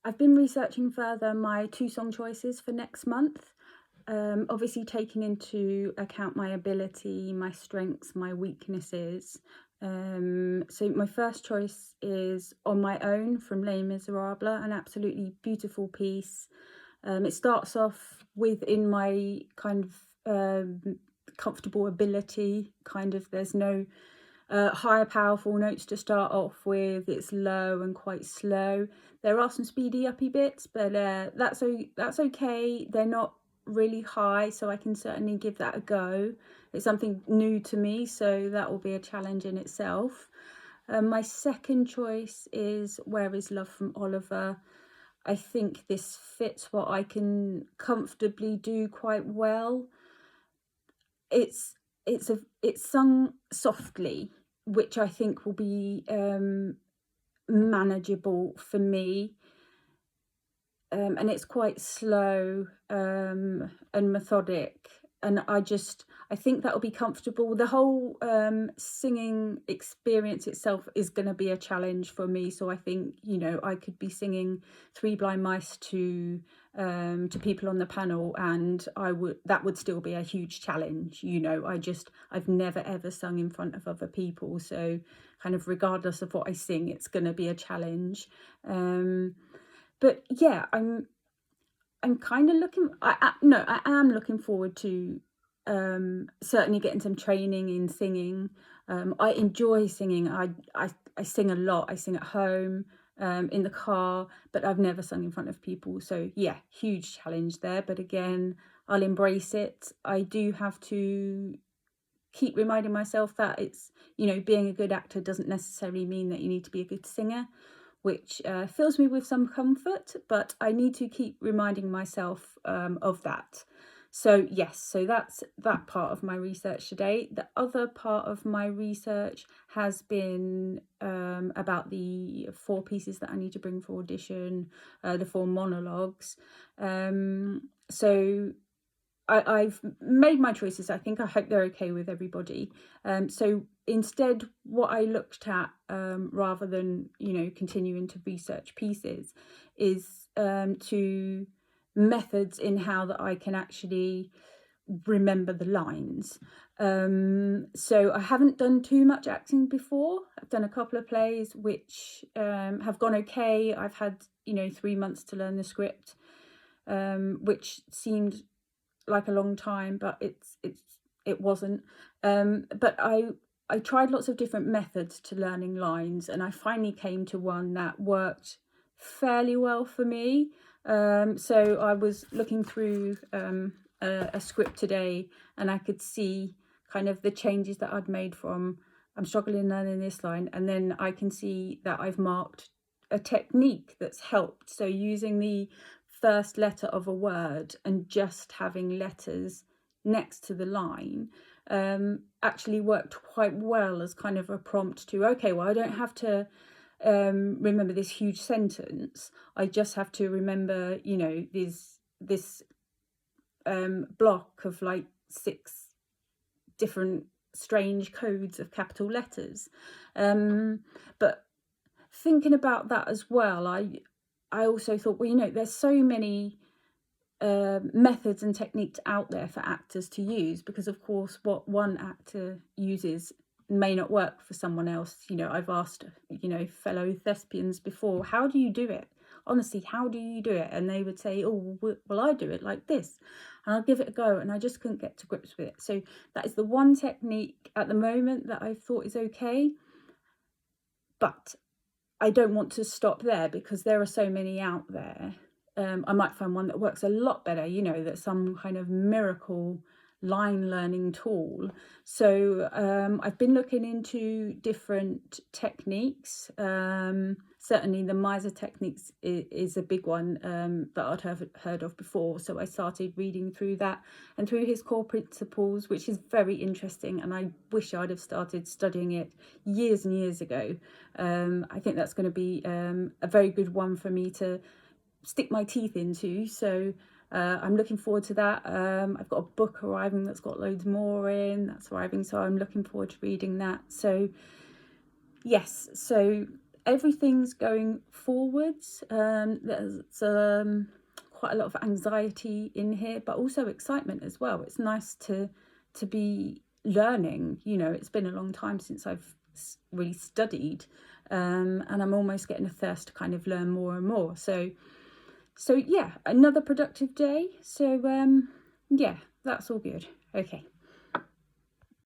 I've been researching further my 2 song choices for next month, obviously taking into account my ability, my strengths, my weaknesses. So my first choice is On My Own from Les Miserables, an absolutely beautiful piece. It starts off within my kind of comfortable ability, kind of there's no higher powerful notes to start off with. It's low and quite slow. There are some speedy uppy bits, but that's okay. They're not really high, so I can certainly give that a go. It's something new to me, so that will be a challenge in itself. My second choice is Where Is Love from Oliver. I think this fits what I can comfortably do quite well. It's it's sung softly, which I think will be manageable for me. And it's quite slow and methodic, and I think that'll be comfortable. The whole singing experience itself is going to be a challenge for me, so I think, you know, I could be singing Three Blind Mice to people on the panel, and that would still be a huge challenge. You know, I've never ever sung in front of other people, so kind of regardless of what I sing, it's going to be a challenge. But yeah, I'm kind of I am looking forward to certainly getting some training in singing. I enjoy singing. I sing a lot. I sing at home, in the car, but I've never sung in front of people. So yeah, huge challenge there. But again, I'll embrace it. I do have to keep reminding myself that it's, you know, being a good actor doesn't necessarily mean that you need to be a good singer, which fills me with some comfort, but I need to keep reminding myself of that. So yes, so that's that part of my research today. The other part of my research has been about the 4 pieces that I need to bring for audition, the 4 monologues. So I've made my choices. I hope they're okay with everybody. So instead, what I looked at, rather than, you know, continuing to research pieces, is to methods in how that I can actually remember the lines. So I haven't done too much acting before. I've done a couple of plays which have gone okay. I've had, you know, 3 months to learn the script, which seemed like a long time, but it wasn't. But I tried lots of different methods to learning lines, and I finally came to one that worked fairly well for me. So I was looking through a script today, and I could see kind of the changes that I'd made from I'm struggling learning this line, and then I can see that I've marked a technique that's helped. So using the first letter of a word and just having letters next to the line actually worked quite well as kind of a prompt to, okay, well, I don't have to remember this huge sentence. I just have to remember, you know, this block of like 6 different strange codes of capital letters. But thinking about that as well, I also thought, well, you know, there's so many methods and techniques out there for actors to use, because of course what one actor uses may not work for someone else. You know, I've asked, you know, fellow thespians before, how do you do it? Honestly, how do you do it? And they would say, oh, well, I do it like this. And I'll give it a go. And I just couldn't get to grips with it. So that is the one technique at the moment that I thought is okay. But I don't want to stop there, because there are so many out there. I might find one that works a lot better, you know, that's some kind of miracle line learning tool. So I've been looking into different techniques. Certainly the miser techniques is a big one that I'd heard of before. So I started reading through that and through his core principles, which is very interesting. And I wish I'd have started studying it years and years ago. I think that's going to be a very good one for me to stick my teeth into. So I'm looking forward to that. I've got a book arriving that's got loads more in, that's arriving, so I'm looking forward to reading that. So yes, so everything's going forwards. There's quite a lot of anxiety in here, but also excitement as well. It's nice to be learning. You know, it's been a long time since I've really studied, and I'm almost getting a thirst to kind of learn more and more. So yeah, another productive day. So yeah, that's all good. Okay.